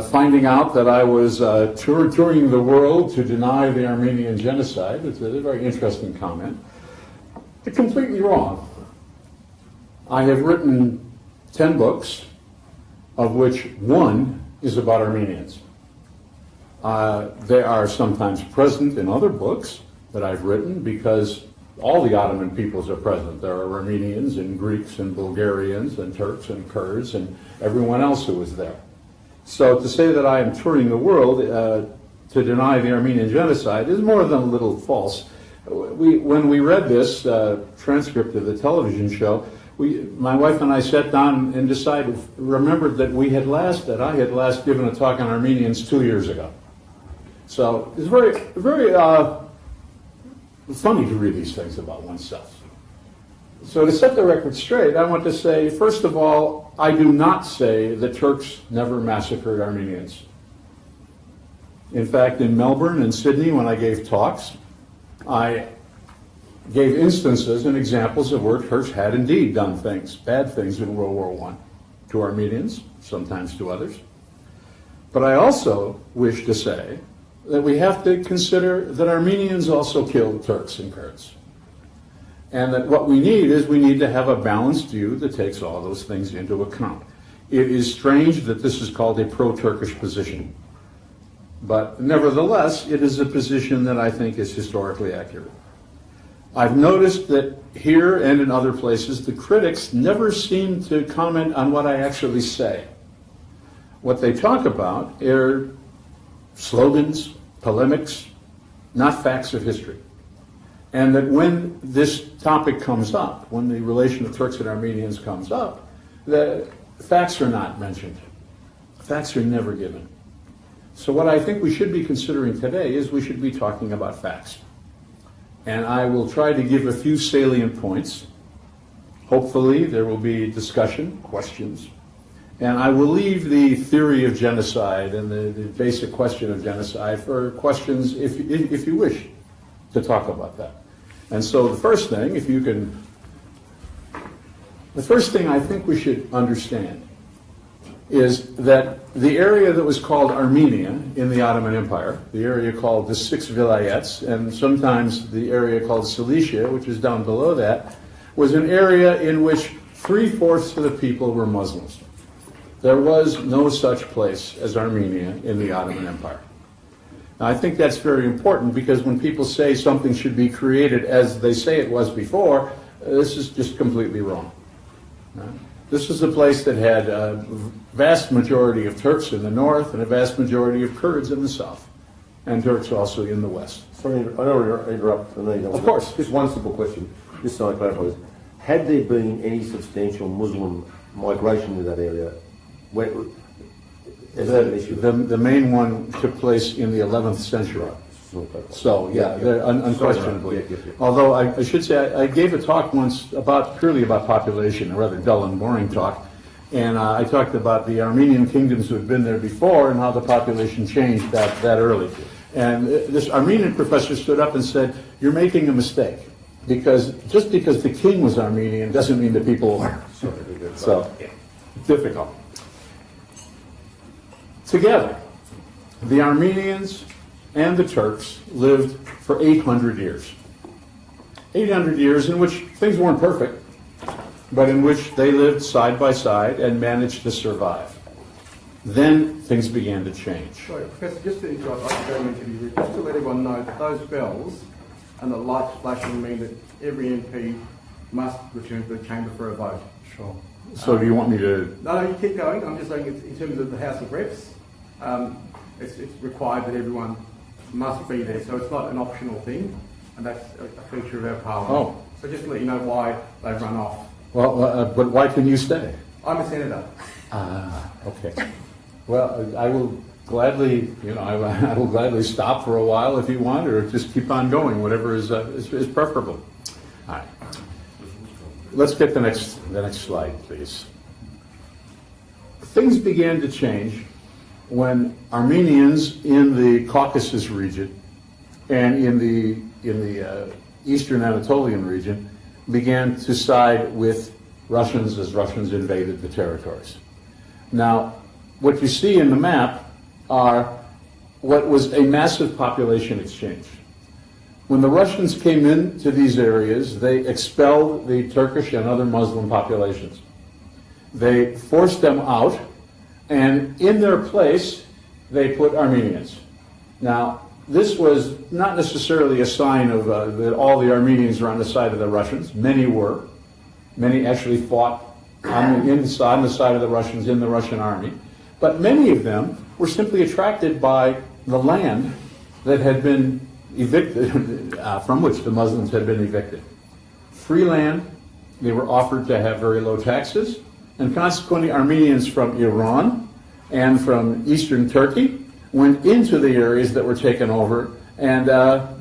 finding out that I was touring the world to deny the Armenian genocide. It's a very interesting comment. It's completely wrong. I have written 10 books, of which one is about Armenians. They are sometimes present in other books that I've written because all the Ottoman peoples are present. There are Armenians and Greeks and Bulgarians and Turks and Kurds and everyone else who was there. So to say that I am touring the world to deny the Armenian genocide is more than a little false. When we read this transcript of the television show, my wife and I sat down and remembered that I had last given a talk on Armenians 2 years ago. So it's very, very funny to read these things about oneself. So to set the record straight, I want to say, first of all, I do not say the Turks never massacred Armenians. In fact, in Melbourne and Sydney, when I gave talks, I gave instances and examples of where Turks had indeed done things, bad things in World War I, to Armenians, sometimes to others. But I also wish to say that we have to consider that Armenians also killed Turks and Kurds. And that what we need to have a balanced view that takes all those things into account. It is strange that this is called a pro-Turkish position. But nevertheless, it is a position that I think is historically accurate. I've noticed that here and in other places, the critics never seem to comment on what I actually say. What they talk about are slogans, polemics, not facts of history. And that when this topic comes up, when the relation of Turks and Armenians comes up, the facts are not mentioned. Facts are never given. So what I think we should be considering today is we should be talking about facts. And I will try to give a few salient points. Hopefully there will be discussion, questions. And I will leave the theory of genocide and the basic question of genocide for questions if you wish to talk about that. And so the first thing, the first thing I think we should understand is that the area that was called Armenia in the Ottoman Empire, the area called the Six Vilayets, and sometimes the area called Cilicia, which is down below that, was an area in which 3/4 of the people were Muslims. There was no such place as Armenia in the Ottoman Empire. Now, I think that's very important because when people say something should be created as they say it was before, this is just completely wrong. This is a place that had a vast majority of Turks in the north and a vast majority of Kurds in the south, and Turks also in the west. Sorry, I don't want to interrupt. Of course. Just one simple question, just so I clarify this. Had there been any substantial Muslim migration to that area? The main one took place in the 11th century. So, unquestionably. Although I should say, I gave a talk once purely about population, a rather dull and boring talk, and I talked about the Armenian kingdoms who had been there before and how the population changed that early. And this Armenian professor stood up and said, "You're making a mistake, because just because the king was Armenian doesn't mean the people were." So, difficult. Together, the Armenians and the Turks lived for 800 years. 800 years in which things weren't perfect, but in which they lived side by side and managed to survive. Then things began to change. Sorry, Professor, just to interrupt, just to let everyone know that those bells and the lights flashing mean that every MP must return to the chamber for a vote. Sure. So do you want me to... No, you keep going. I'm just saying in terms of the House of Reps, it's required that everyone must be there, so it's not an optional thing, and that's a feature of our parliament. Oh. So just to let you know why they've run off. Well, but why can you stay? I'm a senator. Okay. Well, I will gladly, I will gladly stop for a while if you want, or just keep on going, whatever is preferable. All right. Let's get the next slide, please. Things began to change when Armenians in the Caucasus region and in the Eastern Anatolian region began to side with Russians as Russians invaded the territories. Now, what you see in the map are what was a massive population exchange. When the Russians came into these areas, they expelled the Turkish and other Muslim populations. They forced them out, and in their place, they put Armenians. Now, this was not necessarily a sign of that all the Armenians were on the side of the Russians. Many were. Many actually fought on the side of the Russians in the Russian army. But many of them were simply attracted by the land that had been evicted, from which the Muslims had been evicted. Free land, they were offered to have very low taxes, and consequently Armenians from Iran and from eastern Turkey went into the areas that were taken over, and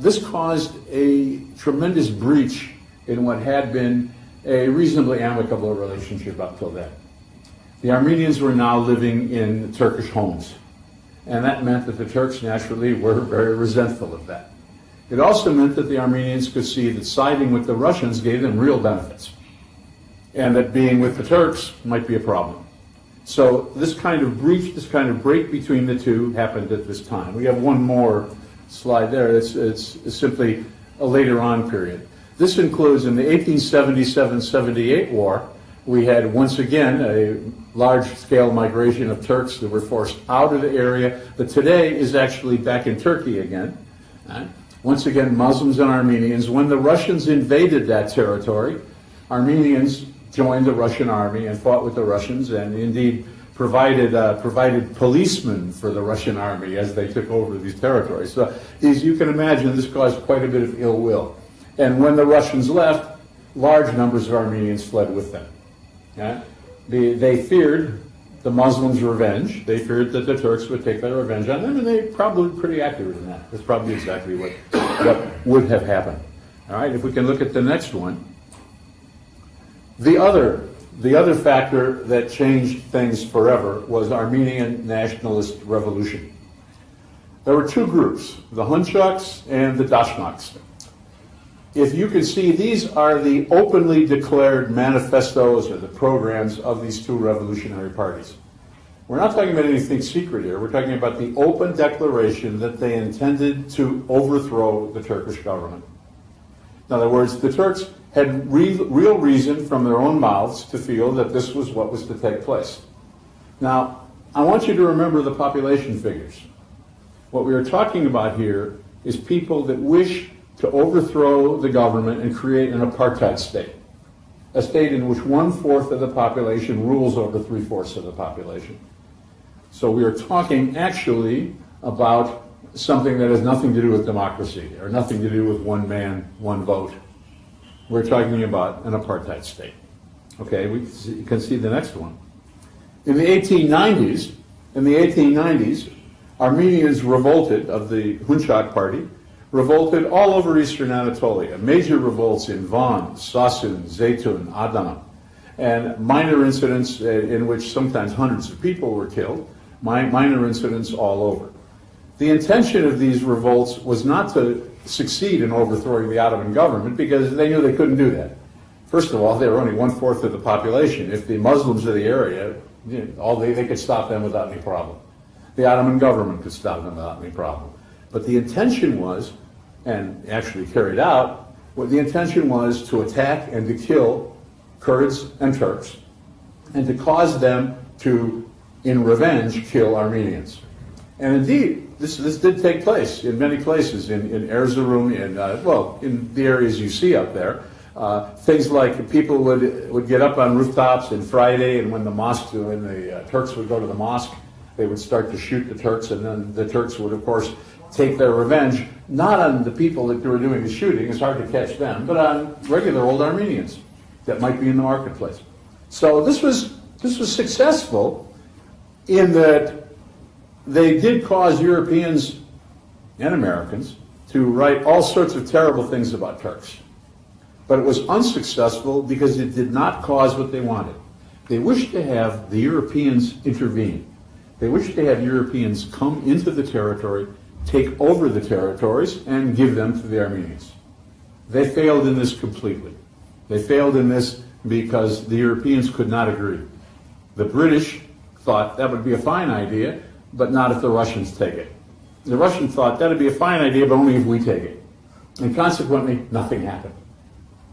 this caused a tremendous breach in what had been a reasonably amicable relationship up till then. The Armenians were now living in Turkish homes, and that meant that the Turks naturally were very resentful of that. It also meant that the Armenians could see that siding with the Russians gave them real benefits, and that being with the Turks might be a problem. So this kind of breach, this kind of break between the two happened at this time. We have one more slide there. It's simply a later on period. This includes in the 1877-78 war, we had once again a large-scale migration of Turks that were forced out of the area, but today is actually back in Turkey again. Once again, Muslims and Armenians. When the Russians invaded that territory, Armenians joined the Russian army and fought with the Russians, and indeed provided policemen for the Russian army as they took over these territories. So, as you can imagine, this caused quite a bit of ill will. And when the Russians left, large numbers of Armenians fled with them. Yeah? They feared the Muslims' revenge. They feared that the Turks would take their revenge on them, and they probably were pretty accurate in that. That's probably exactly what would have happened. All right, if we can look at the next one. The other factor that changed things forever was Armenian nationalist revolution. There were two groups, the Hunchaks and the Dashnaks. If you can see, these are the openly declared manifestos or the programs of these two revolutionary parties. We're not talking about anything secret here. We're talking about the open declaration that they intended to overthrow the Turkish government. In other words, the Turks had real reason from their own mouths to feel that this was what was to take place. Now, I want you to remember the population figures. What we are talking about here is people that wish to overthrow the government and create an apartheid state, a state in which 1/4 of the population rules over 3/4 of the population. So we are talking actually about something that has nothing to do with democracy or nothing to do with one man, one vote. We're talking about an apartheid state. Okay, you can see the next one. In the 1890s, Armenians revolted, of the Hunchak party, revolted all over eastern Anatolia. Major revolts in Van, Sassoon, Zeytun, Adana, and minor incidents in which sometimes hundreds of people were killed, minor incidents all over. The intention of these revolts was not to succeed in overthrowing the Ottoman government because they knew they couldn't do that. First of all, they were only 1/4 of the population. If the Muslims of the area, they could stop them without any problem. The Ottoman government could stop them without any problem. But the intention was, and actually carried out, the intention was to attack and to kill Kurds and Turks, and to cause them to, in revenge, kill Armenians. And indeed, this did take place in many places, in Erzurum, in the areas you see up there. Things like people would get up on rooftops on Friday, and when the Turks would go to the mosque, they would start to shoot the Turks, and then the Turks would, of course, take their revenge, not on the people that were doing the shooting, it's hard to catch them, but on regular old Armenians that might be in the marketplace. So this was successful in that they did cause Europeans and Americans to write all sorts of terrible things about Turks. But it was unsuccessful because it did not cause what they wanted. They wished to have the Europeans intervene. They wished to have Europeans come into the territory, take over the territories, and give them to the Armenians. They failed in this completely. They failed in this because the Europeans could not agree. The British thought that would be a fine idea, but not if the Russians take it. The Russians thought that'd be a fine idea, but only if we take it. And consequently, nothing happened.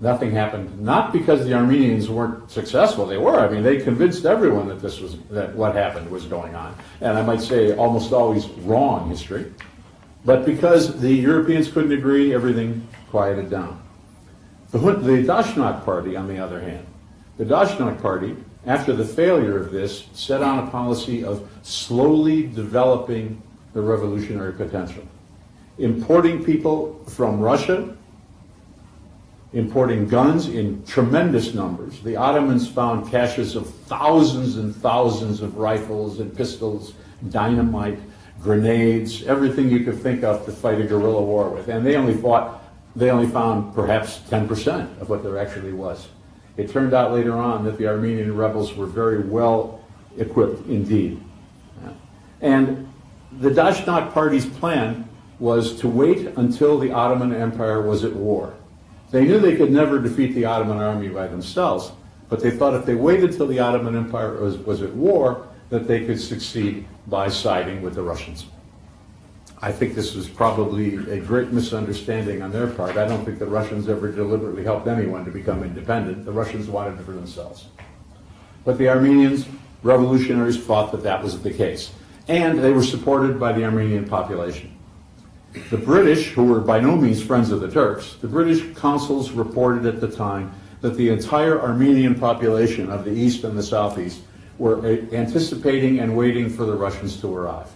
Nothing happened, not because the Armenians weren't successful. They were. I mean, they convinced everyone that what happened was going on. And I might say almost always wrong history. But because the Europeans couldn't agree, everything quieted down. The Dashnaq Party, on the other hand, the Dashnaq Party, after the failure of this, set on a policy of slowly developing the revolutionary potential. Importing people from Russia, importing guns in tremendous numbers. The Ottomans found caches of thousands and thousands of rifles and pistols, dynamite, grenades, everything you could think of to fight a guerrilla war with. And they only found perhaps 10% of what there actually was. It turned out later on that the Armenian rebels were very well equipped indeed. And the Dashnaq Party's plan was to wait until the Ottoman Empire was at war. They knew they could never defeat the Ottoman army by themselves, but they thought if they waited till the Ottoman Empire was at war, that they could succeed by siding with the Russians. I think this was probably a great misunderstanding on their part. I don't think the Russians ever deliberately helped anyone to become independent. The Russians wanted it for themselves. But the Armenians, revolutionaries, thought that that was the case. And they were supported by the Armenian population. The British, who were by no means friends of the Turks, the British consuls reported at the time that the entire Armenian population of the East and the Southeast were anticipating and waiting for the Russians to arrive.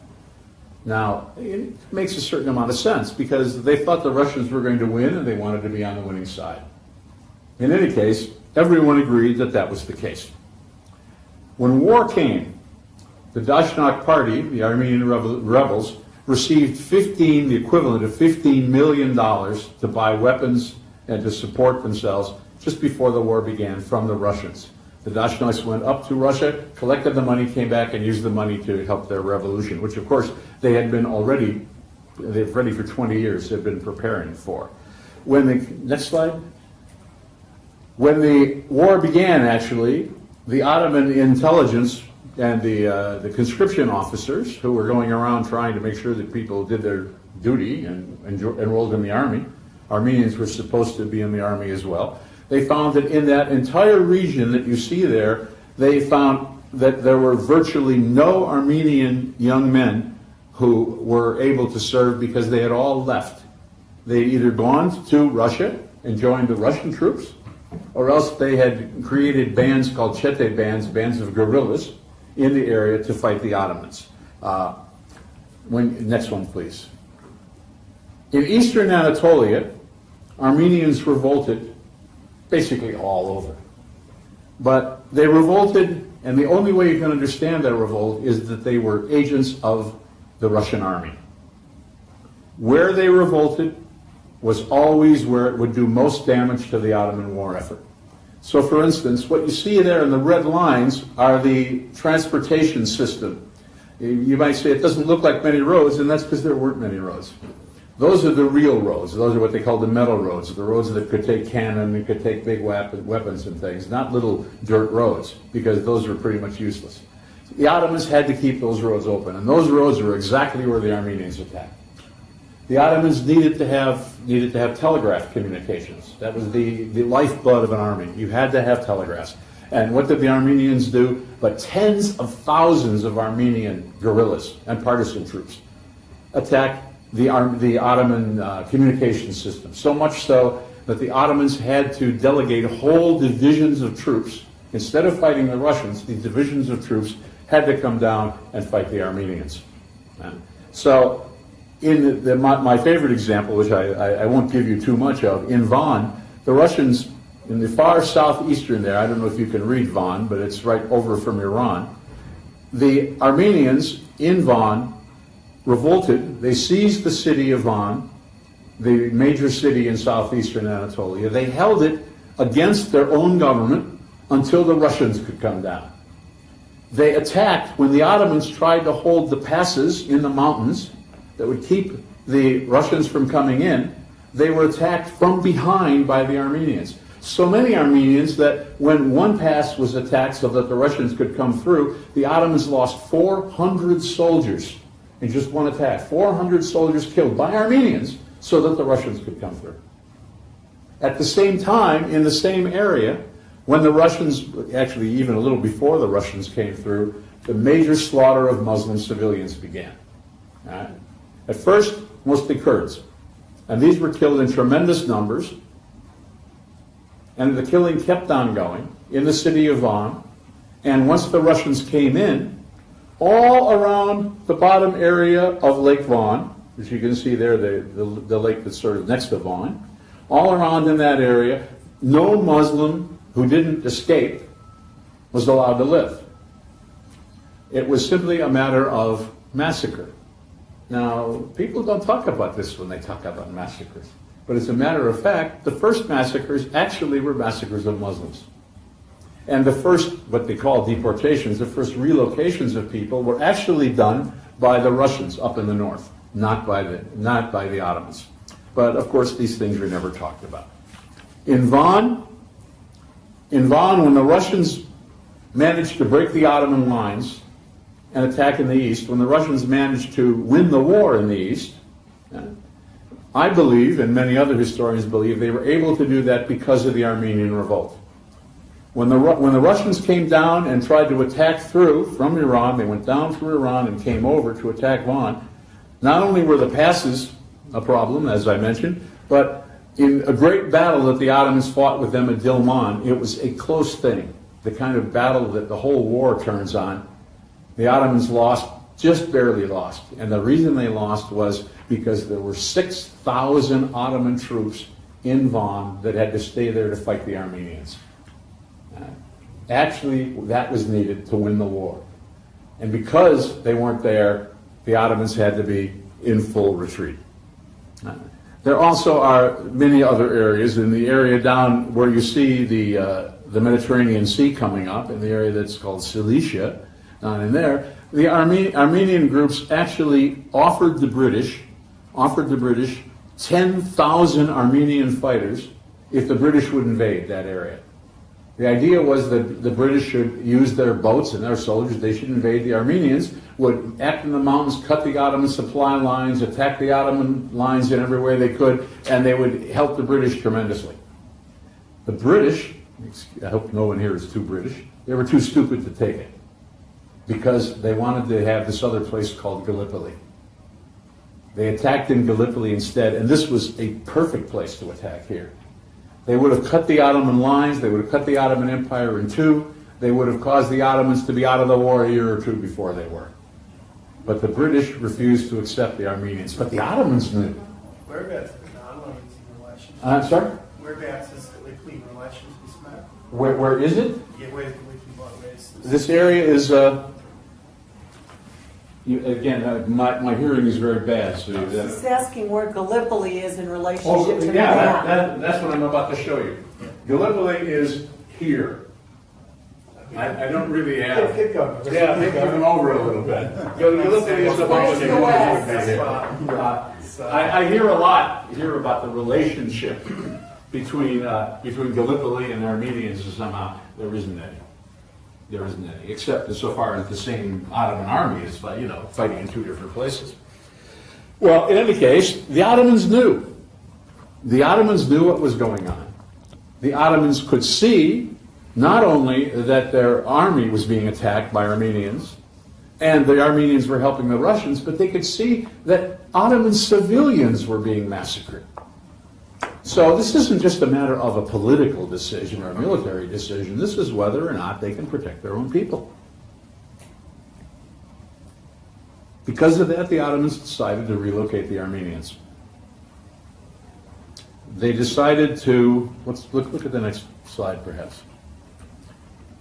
Now, it makes a certain amount of sense because they thought the Russians were going to win and they wanted to be on the winning side. In any case, everyone agreed that that was the case. When war came, the Dashnaq Party, the Armenian rebels, received the equivalent of $15 million to buy weapons and to support themselves just before the war began from the Russians. The Dashnaqs went up to Russia, collected the money, came back and used the money to help their revolution, which of course they had been they've ready for 20 years, they've been preparing for. Next slide. When the war began, actually, the Ottoman intelligence and the conscription officers who were going around trying to make sure that people did their duty and enrolled in the army, Armenians were supposed to be in the army as well, they found that in that entire region that you see there, they found that there were virtually no Armenian young men who were able to serve because they had all left. They had either gone to Russia and joined the Russian troops, or else they had created bands called Chete bands of guerrillas, in the area to fight the Ottomans. Next one, please. In eastern Anatolia, Armenians revolted basically all over. But they revolted, and the only way you can understand their revolt is that they were agents of the Russian army. Where they revolted was always where it would do most damage to the Ottoman war effort. So, for instance, what you see there in the red lines are the transportation system. You might say it doesn't look like many roads, and that's because there weren't many roads. Those are the real roads. Those are what they call the metal roads, the roads that could take cannon and could take big weapons and things, not little dirt roads, because those were pretty much useless. The Ottomans had to keep those roads open, and those roads were exactly where the Armenians attacked. The Ottomans needed to have telegraph communications. That was the lifeblood of an army. You had to have telegraphs. And what did the Armenians do? But tens of thousands of Armenian guerrillas and partisan troops attacked the Ottoman communication system. So much so that the Ottomans had to delegate whole divisions of troops. Instead of fighting the Russians, the divisions of troops had to come down and fight the Armenians. So, in my favorite example, which I won't give you too much of, in Van, the Russians, in the far southeastern there, I don't know if you can read Van, but it's right over from Iran, the Armenians in Van revolted. They seized the city of Van, the major city in southeastern Anatolia. They held it against their own government until the Russians could come down. They attacked when the Ottomans tried to hold the passes in the mountains that would keep the Russians from coming in. They were attacked from behind by the Armenians. so many Armenians that when one pass was attacked so that the Russians could come through, the Ottomans lost 400 soldiers in just one attack. 400 soldiers killed by Armenians so that the Russians could come through. At the same time, in the same area, when the Russians, actually even a little before the Russians came through, the major slaughter of Muslim civilians began. Right? At first, mostly Kurds. And these were killed in tremendous numbers. And the killing kept on going in the city of Van. And once the Russians came in, all around the bottom area of Lake Van, as you can see there, the lake that's sort of next to Van, all around in that area, no Muslim who didn't escape was allowed to live. It was simply a matter of massacre. Now, people don't talk about this when they talk about massacres. But as a matter of fact, the first massacres actually were massacres of Muslims. And the first, what they call deportations, the first relocations of people were actually done by the Russians up in the north, not by the Ottomans. But of course, these things were never talked about. In Van, when the Russians managed to break the Ottoman lines and attack in the east, when the Russians managed to win the war in the east, I believe, and many other historians believe, they were able to do that because of the Armenian revolt. When the Russians came down and tried to attack through from Iran, they went down through Iran and came over to attack Van, not only were the passes a problem, as I mentioned, but in a great battle that the Ottomans fought with them at Dilman, it was a close thing, the kind of battle that the whole war turns on. The Ottomans lost, just barely lost. And the reason they lost was because there were 6,000 Ottoman troops in Van that had to stay there to fight the Armenians. Actually, that was needed to win the war. And because they weren't there, the Ottomans had to be in full retreat. There also are many other areas. In the area down where you see the Mediterranean Sea coming up, in the area that's called Cilicia, down in there, the Armenian groups actually offered the British 10,000 Armenian fighters if the British would invade that area. The idea was that the British should use their boats and their soldiers, they should invade the Armenians, would act in the mountains, cut the Ottoman supply lines, attack the Ottoman lines in every way they could, and they would help the British tremendously. The British, I hope no one here is too British, they were too stupid to take it because they wanted to have this other place called Gallipoli. They attacked in Gallipoli instead, and this was a perfect place to attack here. They would have cut the Ottoman lines, they would have cut the Ottoman Empire in two, they would have caused the Ottomans to be out of the war a year or two before they were. But the British refused to accept the Armenians. But the Ottomans knew. Whereabouts is the Armenians in relation? I'm sorry? Whereabouts is Gallipoli in relation to this map? Where is it? Yeah, where's Gallipoli? Where's This area is, again, my hearing is very bad. So He's asking where Gallipoli is in relationship to the yeah, map. that's what I'm about to show you. Gallipoli is here. I don't really have. Keep going. Yeah, maybe even over a little bit. Gallipoli is about the west. I hear about the relationship between Gallipoli and Armenians, and somehow there isn't any. There isn't any, except insofar as the same Ottoman army is, fighting in two different places. Well, in any case, the Ottomans knew. The Ottomans knew what was going on. The Ottomans could see not only that their army was being attacked by Armenians, and the Armenians were helping the Russians, but they could see that Ottoman civilians were being massacred. So this isn't just a matter of a political decision or a military decision. This is whether or not they can protect their own people. Because of that, the Ottomans decided to relocate the Armenians. They decided to, let's look at the next slide perhaps.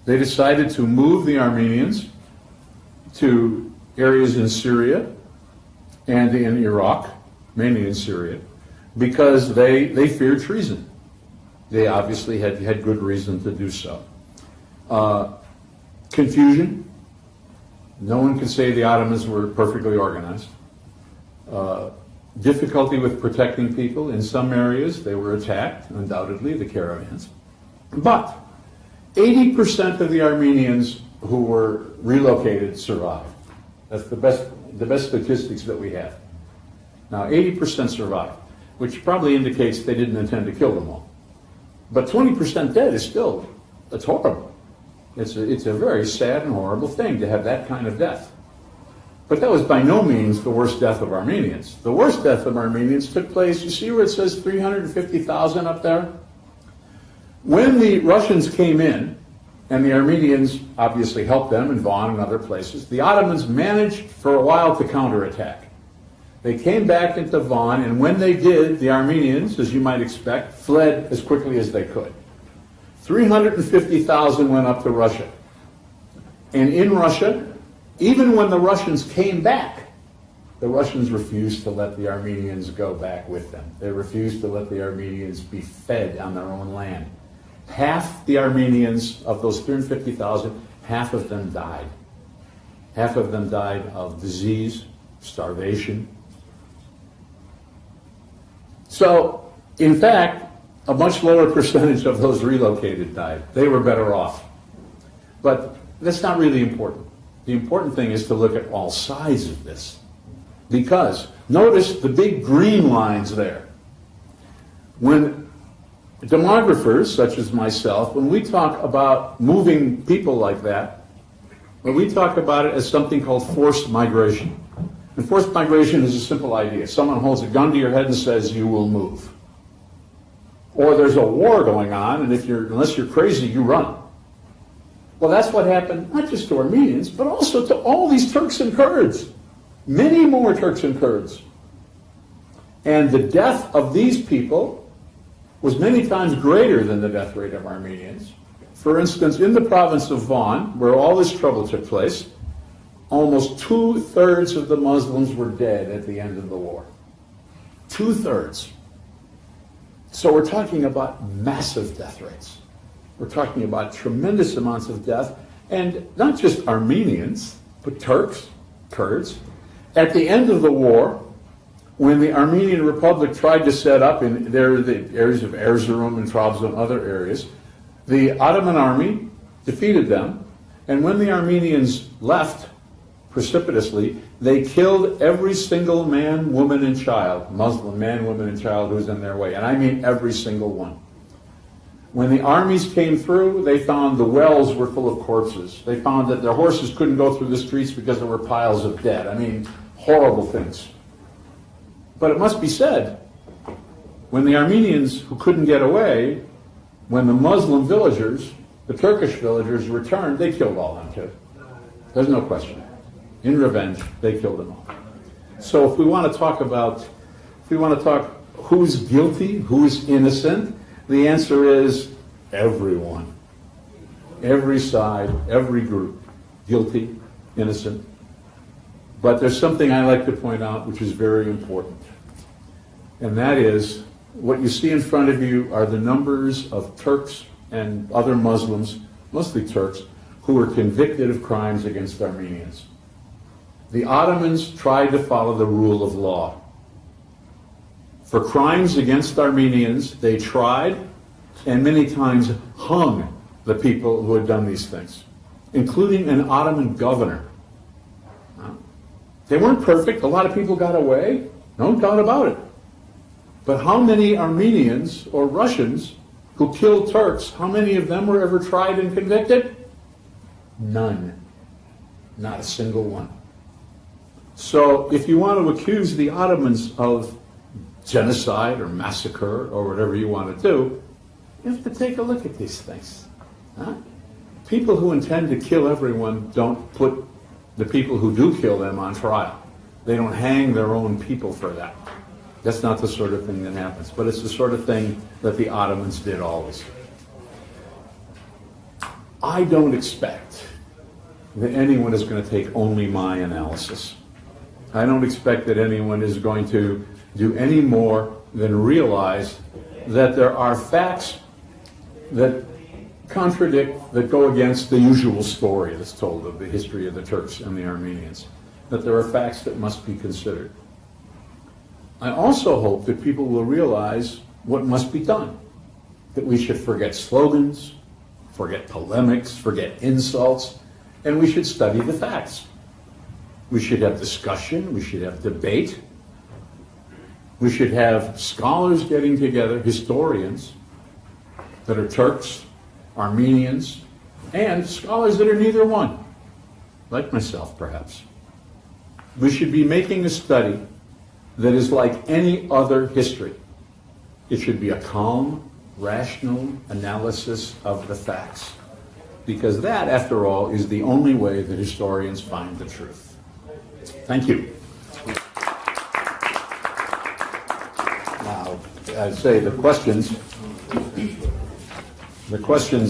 They decided to move the Armenians to areas in Syria and in Iraq, mainly in Syria, because they feared treason. They obviously had good reason to do so. Confusion. No one could say the Ottomans were perfectly organized. Difficulty with protecting people. In some areas, they were attacked, undoubtedly, the caravans. But 80% of the Armenians who were relocated survived. That's the best statistics that we have. Now, 80% survived, which probably indicates they didn't intend to kill them all. But 20% dead is still, it's horrible. It's a very sad and horrible thing to have that kind of death. But that was by no means the worst death of Armenians. The worst death of Armenians took place, you see where it says 350,000 up there? When the Russians came in, and the Armenians obviously helped them in Van and other places, the Ottomans managed for a while to counterattack. They came back into Van, and when they did, the Armenians, as you might expect, fled as quickly as they could. 350,000 went up to Russia. And in Russia, even when the Russians came back, the Russians refused to let the Armenians go back with them. They refused to let the Armenians be fed on their own land. Half the Armenians, of those 350,000, half of them died. Half of them died of disease, starvation. So, in fact, a much lower percentage of those relocated died. They were better off. But that's not really important. The important thing is to look at all sides of this. Because, notice the big green lines there. When demographers, such as myself, when we talk about moving people like that, well, we talk about it as something called forced migration. And forced migration is a simple idea. Someone holds a gun to your head and says, you will move. Or there's a war going on, and unless you're crazy, you run. Well, that's what happened, not just to Armenians, but also to all these Turks and Kurds. Many more Turks and Kurds. And the death of these people was many times greater than the death rate of Armenians. For instance, in the province of Van, where all this trouble took place, almost 2/3 of the Muslims were dead at the end of the war. 2/3. So we're talking about massive death rates. We're talking about tremendous amounts of death, and not just Armenians, but Turks, Kurds. At the end of the war, when the Armenian Republic tried to set up in the areas of Erzurum and Trabzon and other areas, the Ottoman army defeated them, and when the Armenians left precipitously, they killed every single man, woman, and child, Muslim man, woman, and child who was in their way, and I mean every single one. When the armies came through, they found the wells were full of corpses. They found that their horses couldn't go through the streets because there were piles of dead. I mean, horrible things. But it must be said, when the Armenians who couldn't get away, when the Muslim villagers, the Turkish villagers returned, they killed all them too. There's no question. In revenge, they killed them all. So if we want to talk who's guilty, who's innocent, the answer is everyone. Every side, every group, guilty, innocent. But there's something I like to point out which is very important. And that is, what you see in front of you are the numbers of Turks and other Muslims, mostly Turks, who were convicted of crimes against Armenians. The Ottomans tried to follow the rule of law. For crimes against Armenians, they tried and many times hung the people who had done these things, including an Ottoman governor. They weren't perfect. A lot of people got away. No doubt about it. But how many Armenians or Russians who killed Turks, how many of them were ever tried and convicted? None. Not a single one. So if you want to accuse the Ottomans of genocide or massacre or whatever you want to do, you have to take a look at these things. Huh? People who intend to kill everyone don't put the people who do kill them on trial. They don't hang their own people for that. That's not the sort of thing that happens. But it's the sort of thing that the Ottomans did always. I don't expect that anyone is going to take only my analysis. I don't expect that anyone is going to do any more than realize that there are facts that contradict, that go against the usual story that's told of the history of the Turks and the Armenians, that there are facts that must be considered. I also hope that people will realize what must be done. that we should forget slogans, forget polemics, forget insults, and we should study the facts. We should have discussion, we should have debate, we should have scholars getting together, historians that are Turks, Armenians, and scholars that are neither one, like myself perhaps. We should be making a study that is like any other history. It should be a calm, rational analysis of the facts, because that, after all, is the only way that historians find the truth. Thank you. Now, I'd say the questions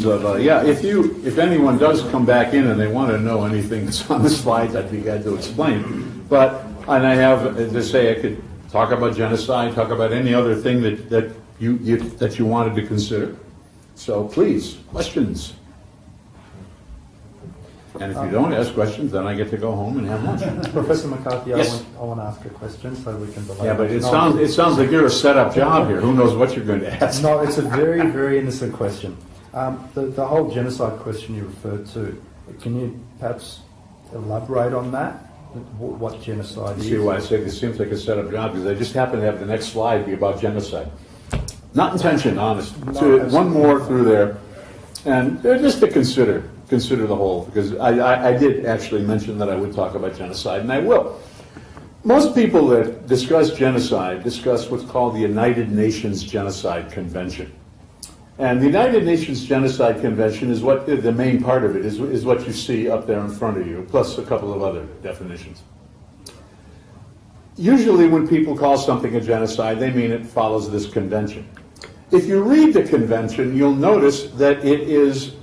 of, if anyone does come back in and they want to know anything that's on the slides, I'd be glad to explain. And I have to say, I could talk about genocide, talk about any other thing that you wanted to consider. So please, questions. And if you don't ask questions, then I get to go home and have lunch. Professor McCarthy, Yes. I want to ask a question so we can delay. Yeah, but it sounds like you're a set-up job here. Who knows what you're going to ask? No, it's a very, very innocent question. The whole genocide question you referred to, can you perhaps elaborate on that? What genocide is? See why I say this seems like a set-up job, because I just happen to have the next slide be about genocide. Not intention, honest. One more through there, and just to consider the whole, because I did actually mention that I would talk about genocide, and I will. Most people that discuss genocide discuss what's called the United Nations Genocide Convention. And the United Nations Genocide Convention is what the main part of it is what you see up there in front of you, plus a couple of other definitions. Usually when people call something a genocide, they mean it follows this convention. If you read the convention, you'll notice that it is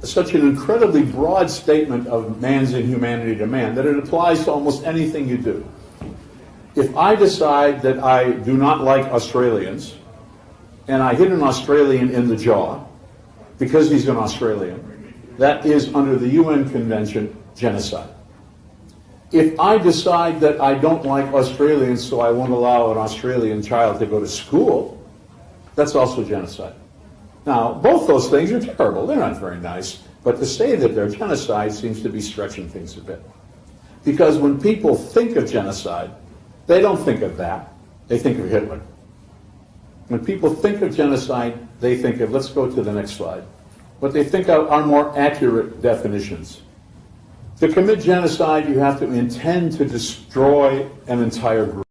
such an incredibly broad statement of man's inhumanity to man that it applies to almost anything you do. If I decide that I do not like Australians, and I hit an Australian in the jaw because he's an Australian, that is, under the UN Convention, genocide. If I decide that I don't like Australians, so I won't allow an Australian child to go to school, that's also genocide. Now, both those things are terrible. They're not very nice. But to say that they're genocide seems to be stretching things a bit. Because when people think of genocide, they don't think of that. They think of Hitler. When people think of genocide, they think of, let's go to the next slide, what they think of are more accurate definitions. To commit genocide, you have to intend to destroy an entire group.